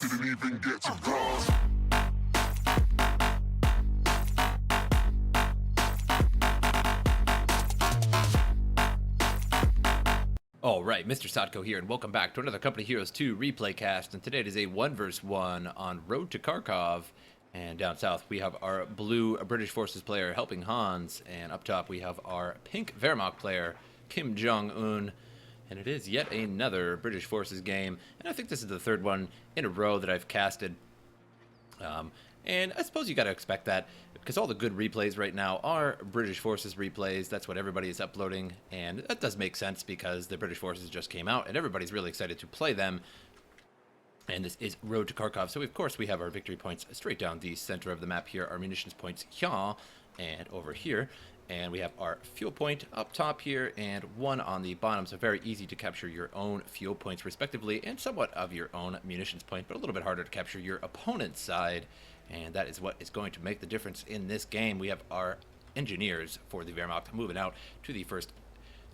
Didn't even get to cross. Alright, MrSotko here, and welcome back to another Company Heroes 2 replay cast, and today it is a 1 vs 1 on Road to Kharkov, and down south we have our blue British Forces player, HelpingHans, and up top we have our pink Wehrmacht player, Jong, and it is yet another British Forces game, and I think this is the third one in a row that I've casted. And I suppose you got to expect that, because all the good replays right now are British Forces replays. That's what everybody is uploading, and that does make sense because the British Forces just came out, and everybody's really excited to play them. And this is Road to Kharkov, so of course we have our victory points straight down the center of the map here, our munitions points here, and over here. And we have our fuel point up top here, and one on the bottom, so very easy to capture your own fuel points respectively, and somewhat of your own munitions point, but a little bit harder to capture your opponent's side. And that is what is going to make the difference in this game. We have our engineers for the Wehrmacht moving out to the first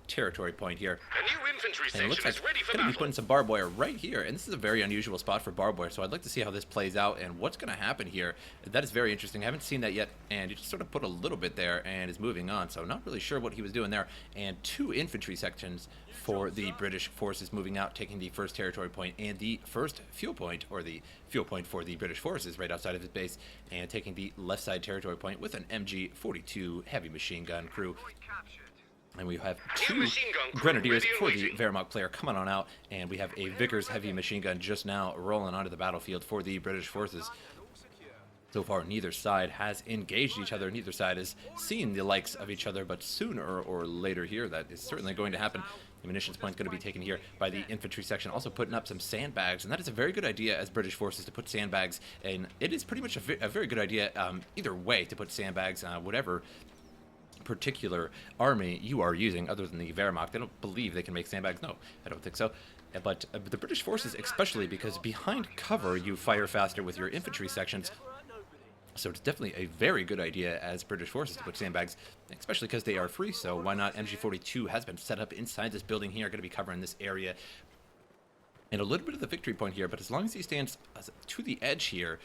territory point here. A new infantry And it looks section like is ready for going to be battle. putting some barbed wire right here. And this is a very unusual spot for barbed wire, so I'd like to see how this plays out and what's going to happen here. That is very interesting. I haven't seen that yet, and he just sort of put a little bit there and is moving on, so not really sure what he was doing there. And 2 infantry sections for the British forces moving out, taking the first territory point and the first fuel point, or the fuel point for the British forces right outside of his base, and taking the left side territory point with an MG42 heavy machine gun crew. And we have 2 grenadiers for the Wehrmacht player coming on out, and we have a Vickers heavy machine gun just now rolling onto the battlefield for the British forces. So far, neither side has engaged each other. Neither side has seen the likes of each other, but sooner or later here, that is certainly going to happen. The munitions point is going to be taken here by the infantry section, also putting up some sandbags, and that is a very good idea as British forces to put sandbags, and it is pretty much a very good idea either way to put sandbags, whatever particular army you are using, other than the Wehrmacht. I don't believe they can make sandbags. No, I don't think so. But the British forces, especially because behind cover you fire faster with your infantry sections. So it's definitely a very good idea as British forces to put sandbags, especially because they are free. So why not? MG42 has been set up inside this building here, going to be covering this area. And a little bit of the victory point here, but as long as he stands to the edge here,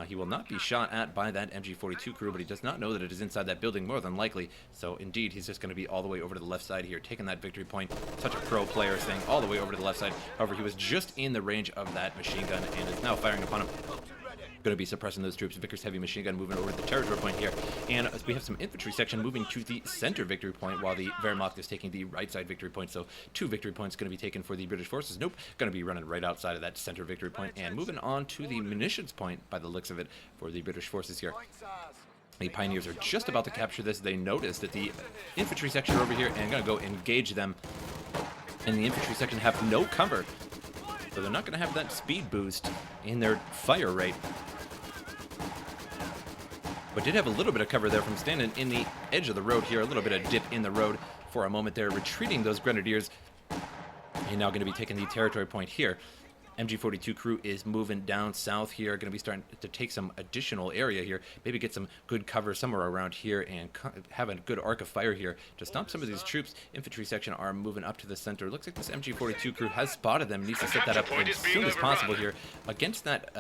he will not be shot at by that MG42 crew, but he does not know that it is inside that building, more than likely. So indeed, he's just going to be all the way over to the left side here, taking that victory point. Such a pro player, staying all the way over to the left side. However, he was just in the range of that machine gun and is now firing upon him. Going to be suppressing those troops. Vickers heavy machine gun moving over to the territory point here, and we have some infantry section moving to the center victory point, while the Wehrmacht is taking the right side victory point. So 2 victory points going to be taken for the British forces. Nope, going to be running right outside of that center victory point and moving on to the munitions point by the looks of it for the British forces here. The Pioneers are just about to capture this. They notice that the infantry section are over here and going to go engage them, and the infantry section have no cover, so they're not going to have that speed boost in their fire rate. But did have a little bit of cover there from standing in the edge of the road here, a little bit of dip in the road for a moment there, retreating those grenadiers. And now going to be taking the territory point here. MG42 crew is moving down south here, going to be starting to take some additional area here, maybe get some good cover somewhere around here and have a good arc of fire here to stop some of these troops. Infantry section are moving up to the center. Looks like this MG42 crew has spotted them, needs to set that up as soon as possible here against that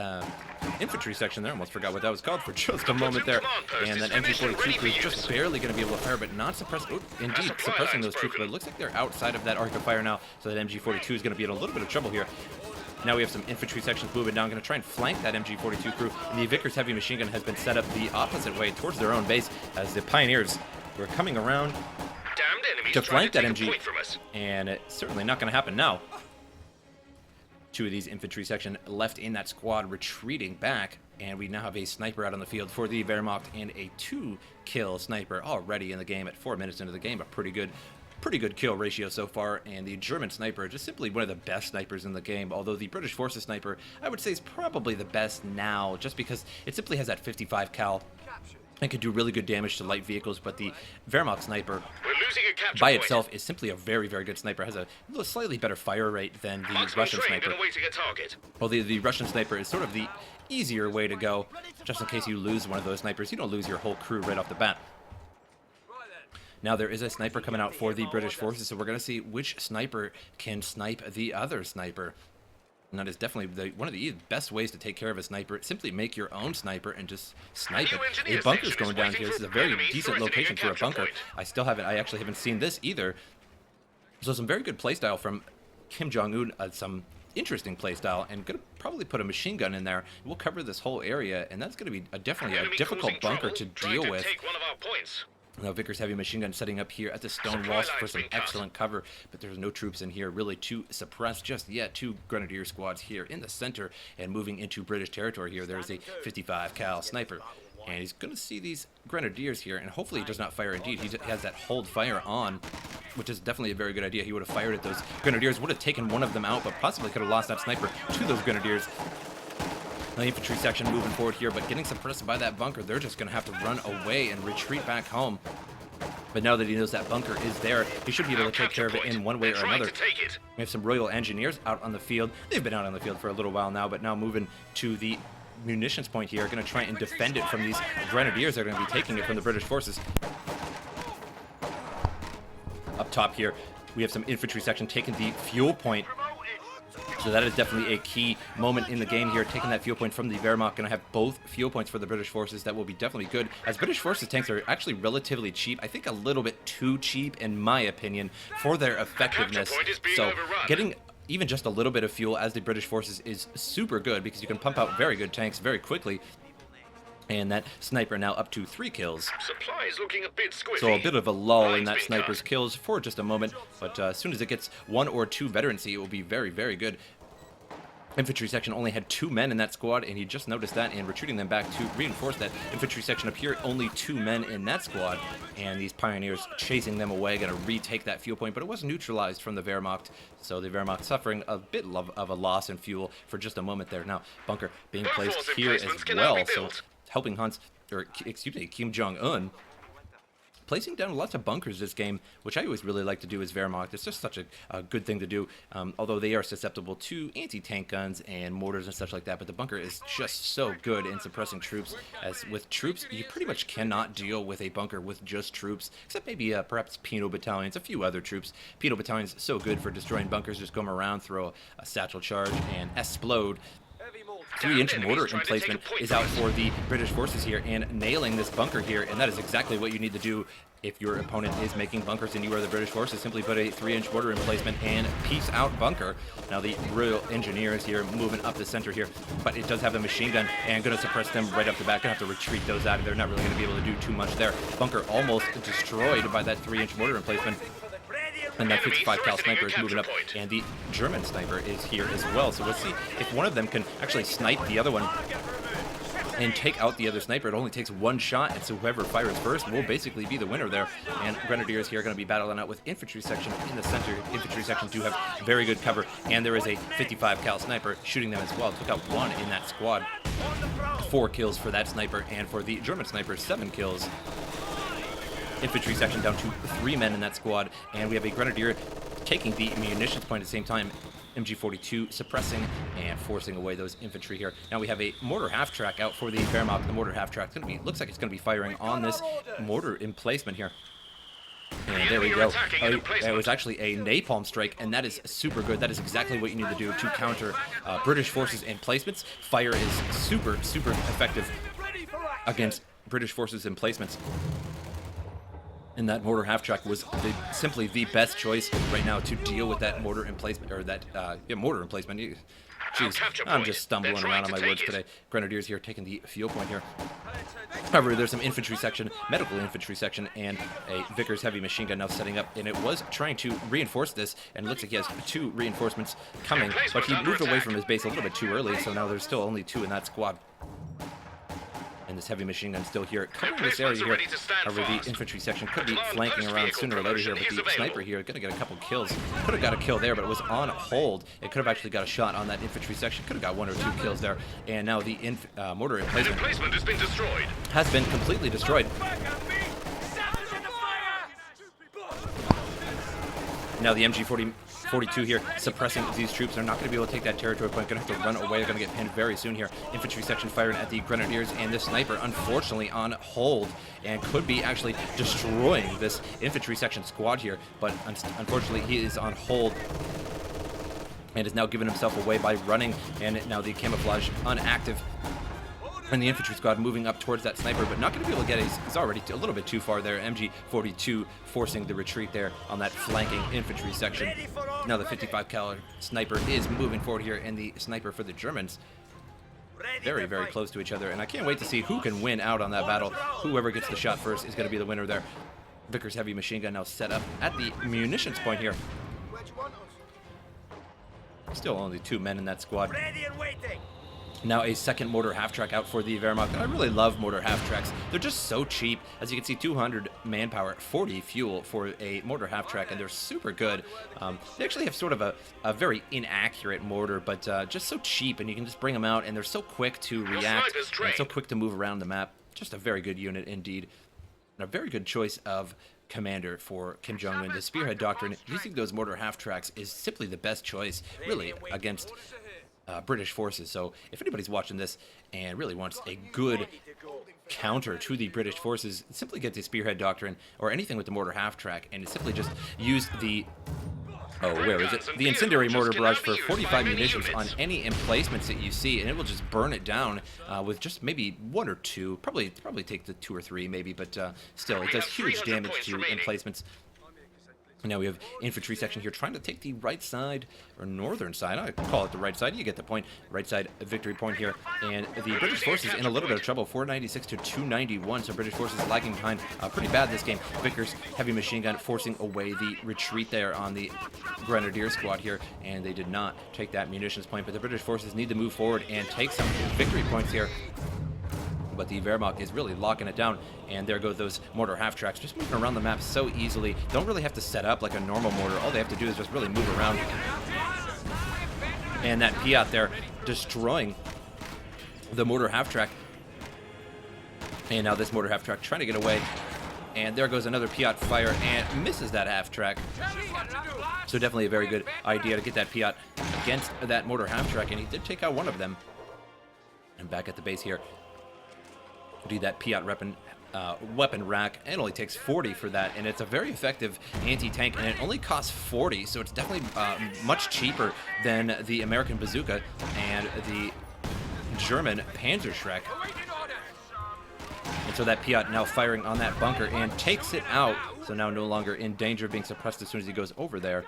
infantry section there. Almost forgot what that was called for just a moment there. And that MG42 crew is just barely going to be able to fire, but not suppress. Oh, indeed, suppressing those troops, but it looks like they're outside of that arc of fire now, so that MG42 is going to be in a little bit of trouble here. Now we have some infantry sections moving down, going to try and flank that MG42 crew, and the Vickers heavy machine gun has been set up the opposite way towards their own base as the Pioneers were coming around to flank that MG, and it's certainly not going to happen now. 2 of these infantry section left in that squad retreating back, and we now have a sniper out on the field for the Wehrmacht and a 2-kill sniper already in the game at 4 minutes into the game. A pretty good kill ratio so far, and the German sniper just simply one of the best snipers in the game, although the British forces sniper I would say is probably the best now, just because it simply has that 55 cal and can do really good damage to light vehicles. But the Wehrmacht sniper by itself is simply a very good sniper, has a slightly better fire rate than the Russian sniper. Well, the Russian sniper is sort of the easier way to go, just in case you lose one of those snipers. You don't lose your whole crew right off the bat. Now there is a sniper coming out for the British forces, so we're going to see which sniper can snipe the other sniper. And that is definitely one of the best ways to take care of a sniper. Simply make your own sniper and just snipe it. A bunker's going down here. This is a very decent location for a bunker. I actually haven't seen this either. So some very good playstyle from Kim Jong-un. Some interesting playstyle, and gonna probably put a machine gun in there. We'll cover this whole area, and that's gonna be definitely a difficult bunker to deal with. Now Vickers heavy machine gun setting up here at the stone walls for some excellent cover, but there's no troops in here really to suppress just yet. Two grenadier squads here in the center and moving into British territory here. There's a 55 cal sniper, and he's going to see these grenadiers here, and hopefully he does not fire. Indeed, he has that hold fire on, which is definitely a very good idea. He would have fired at those grenadiers, would have taken one of them out, but possibly could have lost that sniper to those grenadiers. The infantry section moving forward here, but getting suppressed by that bunker. They're just going to have to run away and retreat back home. But now that he knows that bunker is there, he should be able to take care of it in one way or another. We have some Royal Engineers out on the field. They've been out on the field for a little while now, but now moving to the munitions point here, going to try and defend it from these grenadiers. They're going to be taking it from the British forces. Up top here, we have some infantry section taking the fuel point. So that is definitely a key moment in the game here, taking that fuel point from the Wehrmacht. Going to have both fuel points for the British forces. That will be definitely good, as British forces tanks are actually relatively cheap. I think a little bit too cheap, in my opinion, for their effectiveness. So getting even just a little bit of fuel as the British forces is super good, because you can pump out very good tanks very quickly. And that sniper now up to 3 kills. Supplies looking a bit squiffy. So a bit of a lull in that sniper's kills for just a moment, but as soon as it gets 1 or 2 veterancy, it will be very, very good. Infantry section only had 2 men in that squad, and he just noticed that and retreating them back to reinforce that infantry section up here. Only 2 men in that squad, and these pioneers chasing them away, going to retake that fuel point, but it was neutralized from the Wehrmacht, so the Wehrmacht suffering a bit of a loss in fuel for just a moment there. Now bunker being placed here as well, so HelpingHans, or excuse me, Kim Jong-un placing down lots of bunkers this game, which I always really like to do as Wehrmacht. It's just such a good thing to do, although they are susceptible to anti-tank guns and mortars and such like that. But the bunker is just so good in suppressing troops. As with troops, you pretty much cannot deal with a bunker with just troops, except maybe perhaps Penal battalions, a few other troops. Penal battalions so good for destroying bunkers. Just come around, throw a satchel charge, and explode. 3-inch mortar emplacement is out for the British forces here, and nailing this bunker here, and that is exactly what you need to do if your opponent is making bunkers and you are the British forces. Simply put a 3-inch mortar emplacement and peace out bunker. Now the Royal Engineers here moving up the center here, but it does have a machine gun and going to suppress them right up the back. Going to have to retreat those out. They're not really going to be able to do too much there. Bunker almost destroyed by that 3-inch mortar emplacement. And that 55 cal sniper is moving up, and the German sniper is here as well. So we'll see if one of them can actually snipe the other one and take out the other sniper. It only takes 1 shot, and so whoever fires first will basically be the winner there. And Grenadiers here are going to be battling out with infantry section in the center. Infantry section do have very good cover, and there is a 55 cal sniper shooting them as well. Took out 1 in that squad. 4 kills for that sniper, and for the German sniper, 7 kills. Infantry section down to 3 men in that squad, and we have a Grenadier taking the munitions point at the same time. MG42 suppressing and forcing away those infantry here. Now we have a mortar half-track out for the Wehrmacht. The mortar half-track looks like it's going to be firing on this mortar emplacement here. And there we go. It was actually a napalm strike, and that is super good. That is exactly what you need to do to counter British forces emplacements. Fire is super, super effective against British forces emplacements. And that mortar half-track was simply the best choice right now to deal with that mortar emplacement, or that mortar emplacement. Jeez, I'm just stumbling around on my words today. Grenadiers here taking the fuel point here. However, there's some infantry section, medical infantry section, and a Vickers heavy machine gun now setting up, and it was trying to reinforce this, and it looks like he has 2 reinforcements coming, but he moved away from his base a little bit too early, so now there's still only 2 in that squad. And this heavy machine gun still here, covering this area here. However, the infantry section could be flanking around sooner or later here, but the sniper here going to get a couple kills. Could have got a kill there, but it was on hold. It could have actually got a shot on that infantry section. Could have got 1 or 2 kills there. And now the mortar emplacement has been destroyed. Has been completely destroyed. Now the MG42 here suppressing these troops. They're not going to be able to take that territory point. Going to have to run away. They're going to get pinned very soon here. Infantry section firing at the Grenadiers, and this sniper unfortunately on hold and could be actually destroying this infantry section squad here, but unfortunately he is on hold and has now given himself away by running, and now the camouflage unactive. And the infantry squad moving up towards that sniper, but not going to be able to get it. He's already a little bit too far there. MG42 forcing the retreat there on that flanking infantry section. Now the 55 caliber sniper is moving forward here, and the sniper for the Germans very, very close to each other. And I can't wait to see who can win out on that battle. Whoever gets the shot first is going to be the winner there. Vickers heavy machine gun now set up at the munitions point here. Still only 2 men in that squad. Ready and waiting. Now a second mortar half-track out for the Wehrmacht. And I really love mortar half-tracks. They're just so cheap. As you can see, 200 manpower, 40 fuel for a mortar half-track, and they're super good. They actually have sort of a very inaccurate mortar, but just so cheap, and you can just bring them out, and they're so quick to react, and so quick to move around the map. Just a very good unit indeed. And a very good choice of commander for Kim Jong-un. The Spearhead Doctrine, using those mortar half-tracks is simply the best choice, really, against British forces. So if anybody's watching this and really wants a good counter to the British forces, simply get the Spearhead Doctrine or anything with the mortar half-track, and simply just use the the incendiary mortar barrage for 45 munitions on any emplacements that you see, and it will just burn it down with just maybe 1 or 2, probably take the 2 or 3 maybe, but still, it does huge damage to emplacements. Now we have infantry section here trying to take the right side, or northern side. I call it the right side. You get the point. Right side victory point here. And the British forces in a little bit of trouble. 496 to 291. So British forces lagging behind pretty bad this game. Vickers heavy machine gun forcing away the retreat there on the Grenadier squad here. And they did not take that munitions point. But the British forces need to move forward and take some victory points here. But the Wehrmacht is really locking it down, and there go those mortar half-tracks, just moving around the map so easily. Don't really have to set up like a normal mortar. All they have to do is just really move around. And that Piat there destroying the mortar half-track. And now this mortar half-track trying to get away. And there goes another Piat fire and misses that half-track. So definitely a very good idea to get that Piat against that mortar half-track, and he did take out one of them. And back at the base here, do that Piat weapon rack. It only takes 40 for that, and it's a very effective anti-tank, and it only costs 40, so it's definitely much cheaper than the American bazooka and the German Panzerschreck. And so that Piat now firing on that bunker and takes it out, so now no longer in danger of being suppressed as soon as he goes over there.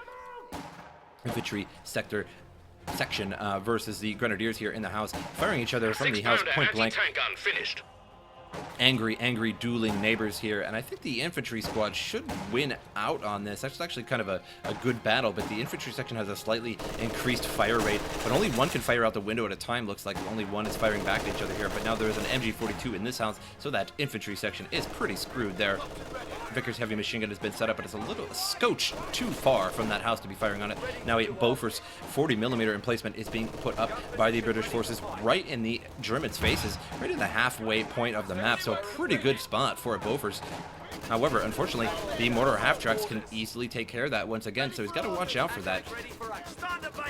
Infantry section versus the Grenadiers here in the house, firing each other from the house point blank. Angry dueling neighbors here, and I think the infantry squad should win out on this. That's actually kind of a good battle, but the infantry section has a slightly increased fire rate, but only one can fire out the window at a time. Looks like only one is firing back at each other here, but now there is an MG42 in this house, so that infantry section is pretty screwed there. Vickers heavy machine gun has been set up, but it's a scotch too far from that house to be firing on it. Now a Bofors 40mm emplacement is being put up by the British forces right in the Germans' faces, right in the halfway point of the map, so a pretty good spot for a Bofors. However, unfortunately, the mortar half-tracks can easily take care of that once again, so he's got to watch out for that.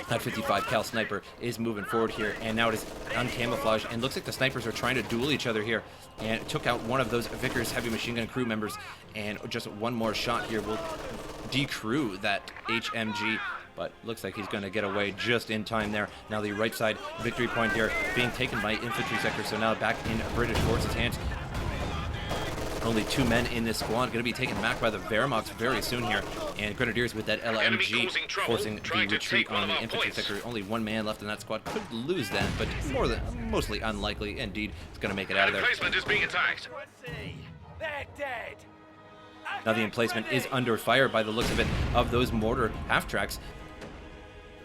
That 55 cal sniper is moving forward here, and now it is uncamouflaged, and looks like the snipers are trying to duel each other here, and took out one of those Vickers heavy machine gun crew members, and just one more shot here will decrew that HMG, but looks like he's going to get away just in time there. Now the right side victory point here being taken by infantry sector, so now back in British forces' hands. Only 2 men in this squad, going to be taken back by the Wehrmacht very soon here, and Grenadiers with that LMG forcing the retreat on the infantry sector. Only 1 man left in that squad, could lose that, but mostly unlikely. Indeed, it's going to make it out of there. Emplacement is being attacked. They're dead. Now the emplacement is under fire by the looks of it, of those mortar half-tracks,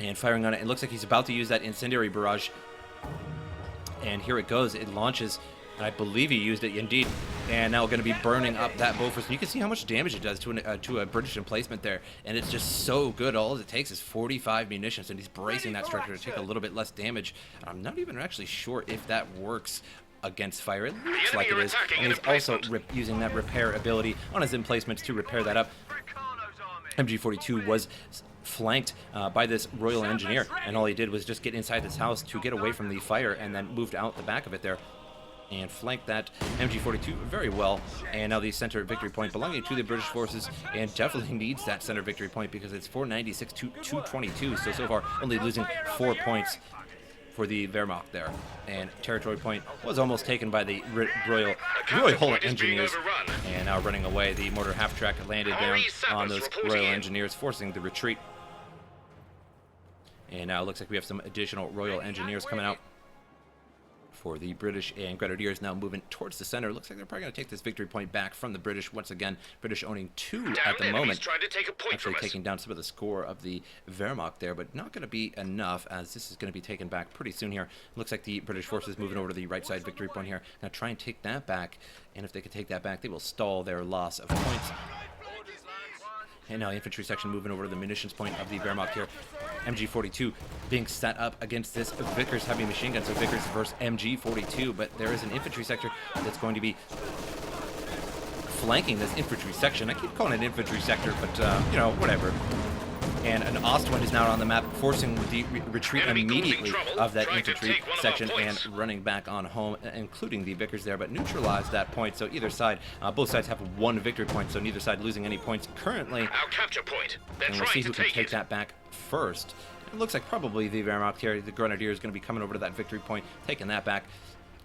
and firing on it. It looks like he's about to use that incendiary barrage, and here it goes. It launches. I believe he used it indeed, and now going to be burning up that Bofors. And you can see how much damage it does to a British emplacement there, and it's just so good. All it takes is 45 munitions, and he's bracing that structure to take a little bit less damage. I'm not even actually sure if that works against fire. It looks like it is, and he's also using that repair ability on his emplacements to repair that up. MG42 was flanked by this Royal Engineer, and all he did was just get inside this house to get away from the fire, and then moved out the back of it there. and flank that MG42 very well. And now the center victory point belonging to the British forces, and definitely needs that center victory point because it's 496 to 222. So far only losing 4 points for the Wehrmacht there. And territory point was almost taken by the Royal Engineers, and now running away. The mortar half-track landed down on those Royal Engineers, forcing the retreat. And now it looks like we have some additional Royal Engineers coming out for the British, and Grenadiers now moving towards the center. Looks like they're probably going to take this victory point back from the British once again. British owning 2 at the moment. Actually taking down some of the score of the Wehrmacht there, but not going to be enough, as this is going to be taken back pretty soon here. Looks like the British forces moving over to the right side victory point here. Now try and take that back, and if they can take that back, they will stall their loss of points. And now the infantry section moving over to the munitions point of the Wehrmacht here. MG42 being set up against this Vickers heavy machine gun. So Vickers versus MG42, but there is an infantry sector that's going to be flanking this infantry section. I keep calling it infantry sector, but you know, whatever. And an Ostwind is now on the map, forcing the retreat immediately of that infantry section and running back on home, including the Vickers there, but neutralized that point. So either side, both sides have 1 victory point, so neither side losing any points currently. Our capture point. And we'll see who can take that back first. It looks like probably the Wehrmacht here. The Grenadiers is going to be coming over to that victory point, taking that back.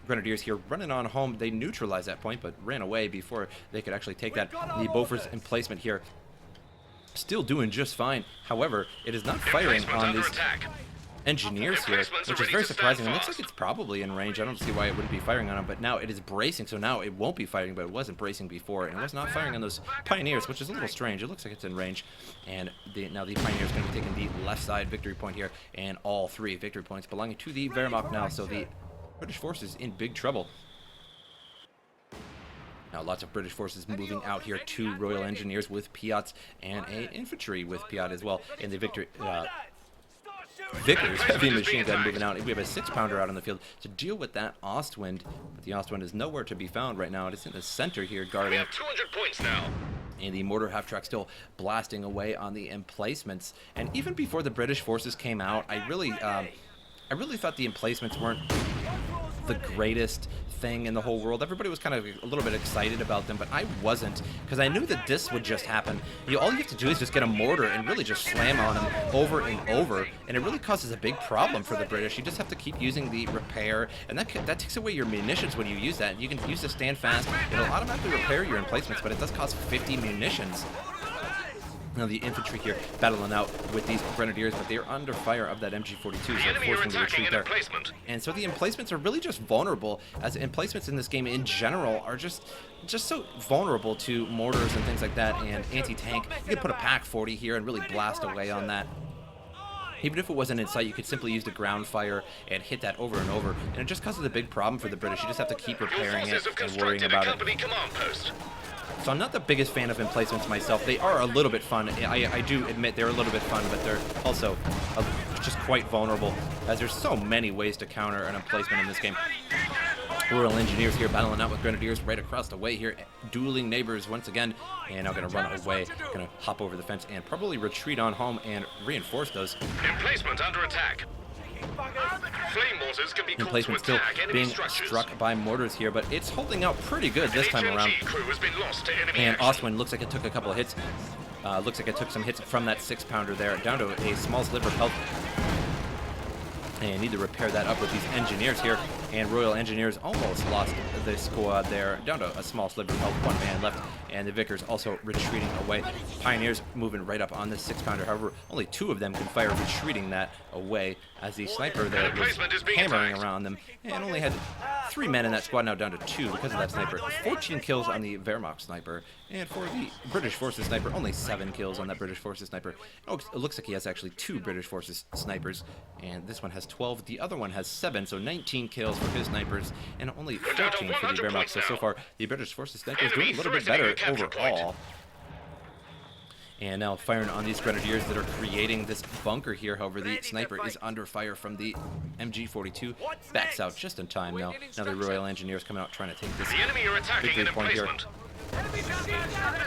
Grenadiers here running on home. They neutralized that point, but ran away before they could actually take that. The Beaufort's emplacement here still doing just fine. However, it is not firing on these engineers here, which is very surprising. It looks like it's probably in range. I don't see why it wouldn't be firing on them, but now it is bracing, so now it won't be firing, but it wasn't bracing before, and it was not firing on those Pioneers, which is a little strange. It looks like it's in range, and now the Pioneers going to be taking the left side victory point here, and all 3 victory points belonging to the Wehrmacht now, so the British forces in big trouble. Now lots of British forces moving out here, 2 Royal Engineers with Piats and a infantry with Piat as well. And the Vickers heavy machine gun moving out. We have a 6-pounder out on the field to deal with that Ostwind, but the Ostwind is nowhere to be found right now. It is in the center here guarding. We have 200 points now. And the mortar half-track still blasting away on the emplacements. And even before the British forces came out, I really thought the emplacements weren't the greatest thing in the whole world. Everybody was kind of a little bit excited about them, but I wasn't, because I knew that this would just happen. All you have to do is just get a mortar and really just slam on them over and over, and it really causes a big problem for the British. You just have to keep using the repair, and that takes away your munitions when you use that. You can use the stand fast. It'll automatically repair your emplacements, but it does cost 50 munitions. Now the infantry here battling out with these Grenadiers, but they are under fire of that MG42, so forcing the retreat there. And so the emplacements are really just vulnerable, as emplacements in this game in general are just so vulnerable to mortars and things like that, and anti-tank. You could put a PaK 40 here and really blast away on that. Even if it wasn't in sight, you could simply use the ground fire and hit that over and over, and it just causes a big problem for the British. You just have to keep repairing it and worrying about it. So I'm not the biggest fan of emplacements myself. They are a little bit fun. I do admit they're a little bit fun, but they're also just quite vulnerable, as there's so many ways to counter an emplacement in this game. Royal Engineers here battling out with Grenadiers right across the way here, dueling neighbors once again, and now going to run away, going to hop over the fence and probably retreat on home and reinforce those. Emplacement under attack. Flame mortars can be emplacement still being struck by mortars here, but it's holding out pretty good this time around. And Ostwind looks like it took a couple of hits. Looks like it took some hits from that 6-pounder there, down to a small sliver of health. And need to repair that up with these engineers here. And Royal Engineers almost lost the squad there, down to a small sliver of health, 1 man left. And the Vickers also retreating away. Pioneers moving right up on this 6-pounder. However, only 2 of them can fire, retreating that away, as the sniper there was hammering around them and only had 3 men in that squad, now down to 2 because of that sniper. 14 kills on the Wehrmacht sniper, and for the British Forces sniper, only 7 kills on that British Forces sniper. Oh, it looks like he has actually 2 British Forces snipers, and this one has 12. The other one has 7, so 19 kills for his snipers, and only 14 for the Wehrmacht. So far, the British Forces snipers doing a little bit better overall. And now firing on these Grenadiers that are creating this bunker here. However, the sniper is under fire from the MG42. Backs out just in time now. Now the Royal Engineers coming out trying to take this victory point here.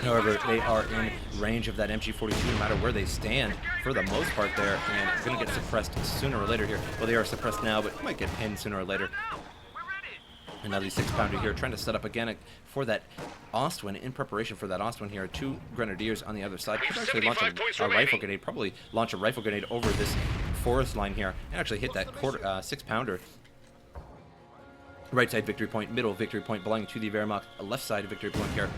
However, they are in range of that MG42 no matter where they stand for the most part there, and going to get suppressed sooner or later here. Well, they are suppressed now, but might get pinned sooner or later. And now the 6-pounder here trying to set up again for that Ostwind, in preparation for that Ostwind here. 2 Grenadiers on the other side. Could actually launch a rifle grenade, probably launch a rifle grenade over this forest line here and actually hit that 6-pounder. Right side victory point, middle victory point belonging to the Wehrmacht, left side victory point here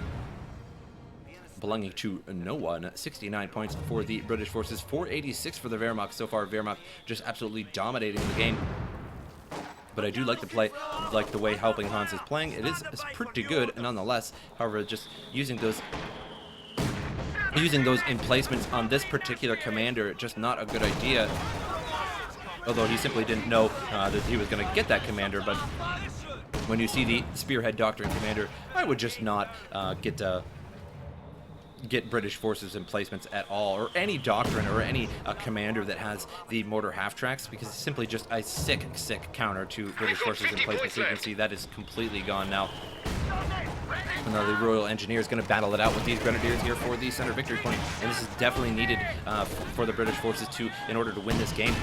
belonging to no one. 69 points for the British forces, 486 for the Wehrmacht so far. Wehrmacht just absolutely dominating the game. But I do like the way HelpingHans is playing. It's pretty good nonetheless. However, just using those emplacements on this particular commander, just not a good idea. Although he simply didn't know that he was going to get that commander. But when you see the Spearhead Doctrine commander, I would just not get British forces emplacements at all, or any doctrine or any commander that has the mortar half tracks, because it's simply just a sick counter to British forces emplacements. So you can see that is completely gone now. And now the Royal Engineer is going to battle it out with these Grenadiers here for the center victory point, and this is definitely needed for the British forces in order to win this game.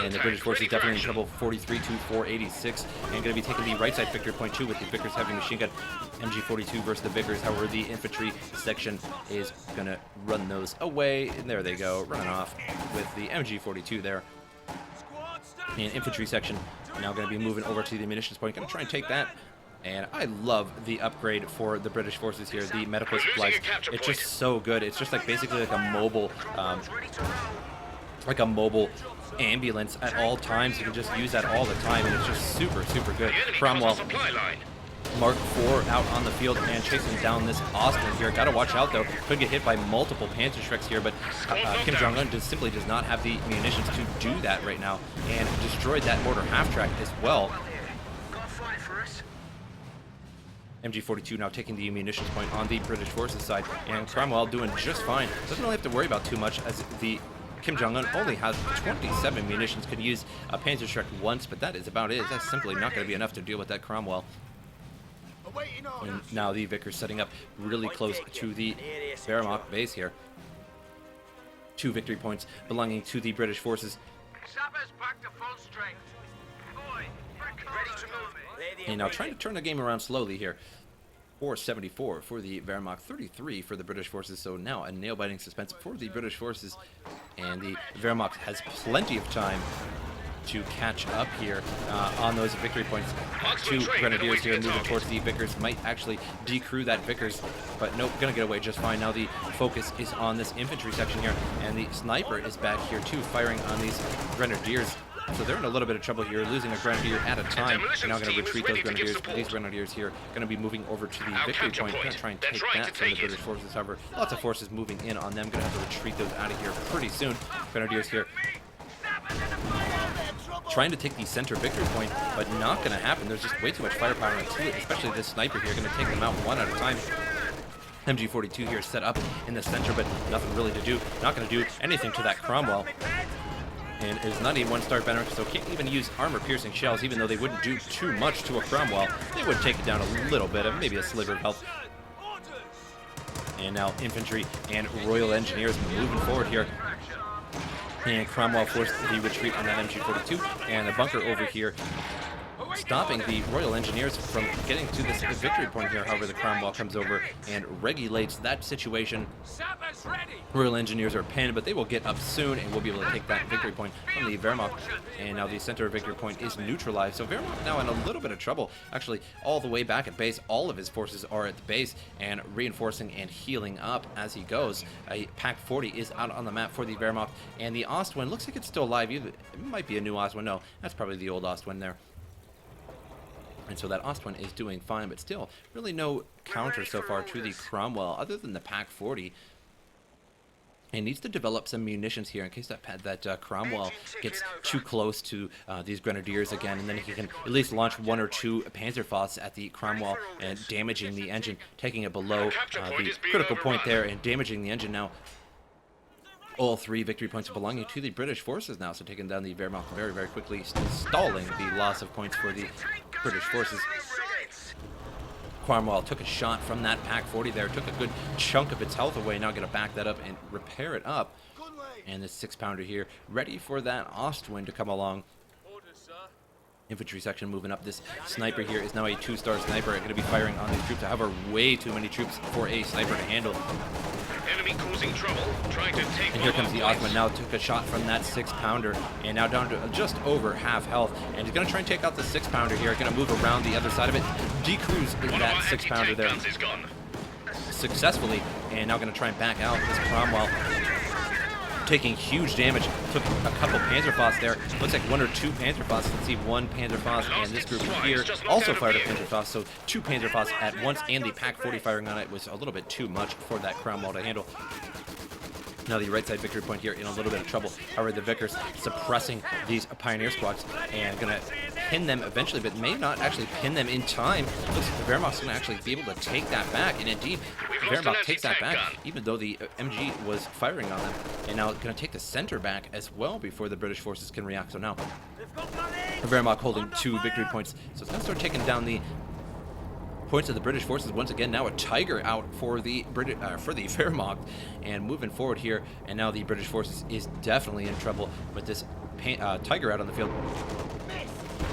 And the British forces definitely in trouble, 43 to 486, and going to be taking the right side victory point too with the Vickers heavy machine gun MG42 versus the Vickers. However, the infantry section is going to run those away, and there they go, running off with the MG42 there. And infantry section now going to be moving over to the munitions point, going to try and take that. And I love the upgrade for the British forces here, the medical supplies. It's just so good. It's just like basically like a mobile ambulance at all times. You can just use that all the time, and it's just super good. Cromwell Mark IV out on the field and chasing down this Ostwind here. Gotta watch out though, could get hit by multiple Panzerschrecks here, but Kim Jong-un simply does not have the munitions to do that right now, and destroyed that mortar half track as well. MG42 now taking the munitions point on the British forces side, and Cromwell doing just fine. Doesn't really have to worry about too much, as the Kim Jong-un only has 27 munitions, could use a Panzerschreck once, but that is about it. That's simply not going to be enough to deal with that Cromwell. And now the Vickers setting up really close to the Wehrmacht base here. 2 victory points belonging to the British forces. And now trying to turn the game around slowly here. 474 for the Wehrmacht, 33 for the British forces. So now a nail-biting suspense for the British forces, and the Wehrmacht has plenty of time to catch up here on those victory points. 2 Grenadiers here moving towards the Vickers, might actually decrew that Vickers, but nope, gonna get away just fine. Now the focus is on this infantry section here, and the sniper is back here too, firing on these Grenadiers. So they're in a little bit of trouble here, losing a Grenadier at a time. They're now going to retreat those Grenadiers. These Grenadiers here going to be moving over to the victory point. Going to try and take that from the British forces. However, lots of forces moving in on them. Going to have to retreat those out of here pretty soon. Grenadiers here trying to take the center victory point, but not going to happen. There's just way too much firepower on it, especially this sniper here. Going to take them out one at a time. MG42 here set up in the center, but nothing really to do. Not going to do anything to that Cromwell. And is not a 1-star banner, so can't even use armor-piercing shells, even though they wouldn't do too much to a Cromwell. They would take it down a little bit, maybe a sliver of health. And now infantry and Royal Engineers moving forward here. And Cromwell forced the retreat on that MG42, and the bunker over here stopping the Royal Engineers from getting to this victory point here. However, the Cromwell comes over and regulates that situation. Royal Engineers are pinned, but they will get up soon, and we'll be able to take that victory point from the Wehrmacht. And now the center victory point is neutralized. So Wehrmacht now in a little bit of trouble. Actually, all the way back at base, all of his forces are at the base and reinforcing and healing up as he goes. A Pack 40 is out on the map for the Wehrmacht, and the Ostwind looks like it's still alive. It might be a new Ostwind. No, that's probably the old Ostwind there. And so that Ostwind is doing fine, but still really no counter so far to the Cromwell other than the Pack 40. He needs to develop some munitions here in case that Cromwell gets too close to these Grenadiers again, and then he can at least launch 1 or 2 Panzerfaust at the Cromwell and damaging the engine, taking it below the critical point there and damaging the engine. Now all 3 victory points belonging to the British forces now, so taking down the Wehrmacht very quickly, stalling the loss of points for the British forces. Cromwell took a shot from that Pack 40 there, took a good chunk of its health away. Now going to back that up and repair it up. And this 6-pounder here ready for that Ostwind to come along. Infantry section moving up. This sniper here is now a 2-star sniper. Going to be firing on these troops. However, way too many troops for a sniper to handle. Enemy causing trouble, trying to take. And here comes the Ottoman. Now took a shot from that 6-pounder, and now down to just over half health. And he's going to try and take out the 6-pounder here. Going to move around the other side of it, decruise that 6-pounder there successfully, and now going to try and back out this Cromwell. Taking huge damage. Took a couple Panzerfaust there. Looks like 1 or 2 Panzerfausts. Let's see, 1 Panzerfaust, and this group here also fired a Panzerfaust. So 2 Panzerfausts at once, and the Pak-40 firing on it was a little bit too much for that Cromwell to handle. Now the right side victory point here in a little bit of trouble. However, the Vickers suppressing these Pioneer squads and going to pin them eventually, but may not actually pin them in time. Looks like the Wehrmacht's going to actually be able to take that back, and indeed, the Wehrmacht takes that back, even though the MG was firing on them. And now going to take the center back as well before the British forces can react. So now, the Wehrmacht holding 2 victory points. So it's going to start taking down the points of the British forces once again. Now a Tiger out for the Wehrmacht, and moving forward here. And now the British forces is definitely in trouble with this Tiger out on the field.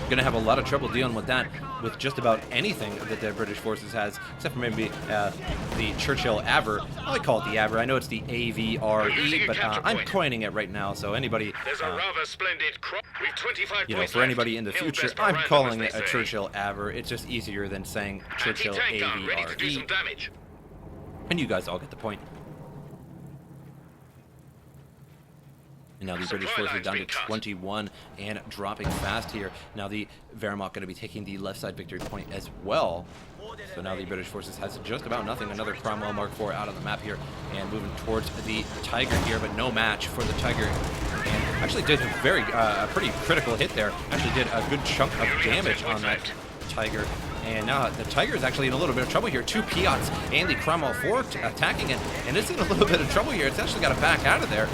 Going to have a lot of trouble dealing with that, with just about anything that the British forces has, except for maybe the Churchill Aver. I call it the Aver. I know it's the AVRE, but I'm coining it right now. So anybody, There's a rather splendid crop. We've 25 you know, points for anybody left. in the Nil future, best I'm random, calling as it they a say. Churchill Aver. It's just easier than saying Churchill Anti-tank gun, ready to do some AVRE. damage. And you guys all get the point. And now the British forces down to 21 and dropping fast here. Now the Wehrmacht going to be taking the left side victory point as well. So now the British forces has just about nothing. Another Cromwell Mark IV out on the map here and moving towards the Tiger here, but no match for the Tiger. And actually did a pretty critical hit there. Actually did a good chunk of damage on that Tiger. And now the Tiger is actually in a little bit of trouble here. 2 Piats and the Cromwell IV attacking it, and it's in a little bit of trouble here. It's actually got to back out of there.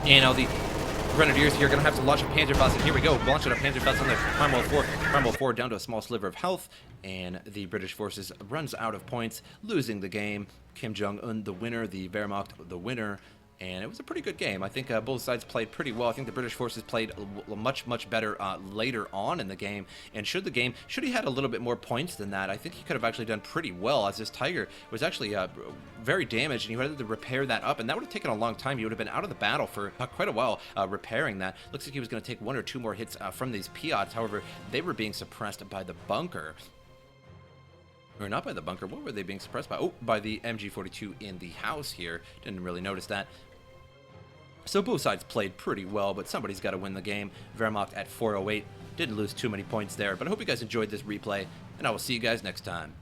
And now the Grenadiers here are going to have to launch a Panzerfaust, and here we go, launching a Panzerfaust on the Cromwell IV. Cromwell IV down to a small sliver of health, and the British forces runs out of points, losing the game. Kim Jong-un the winner, the Wehrmacht the winner, and it was a pretty good game. I think both sides played pretty well. I think the British forces played much better later on in the game, and should he had a little bit more points than that, I think he could have actually done pretty well, as this Tiger was actually very damaged, and he had to repair that up, and that would have taken a long time. He would have been out of the battle for quite a while repairing that. Looks like he was going to take 1 or 2 more hits from these Piats. However, they were being suppressed by the bunker. Or not by the bunker. What were they being suppressed by? Oh, by the MG42 in the house here. Didn't really notice that. So both sides played pretty well, but somebody's got to win the game. Wehrmacht at 408. Didn't lose too many points there, but I hope you guys enjoyed this replay, and I will see you guys next time.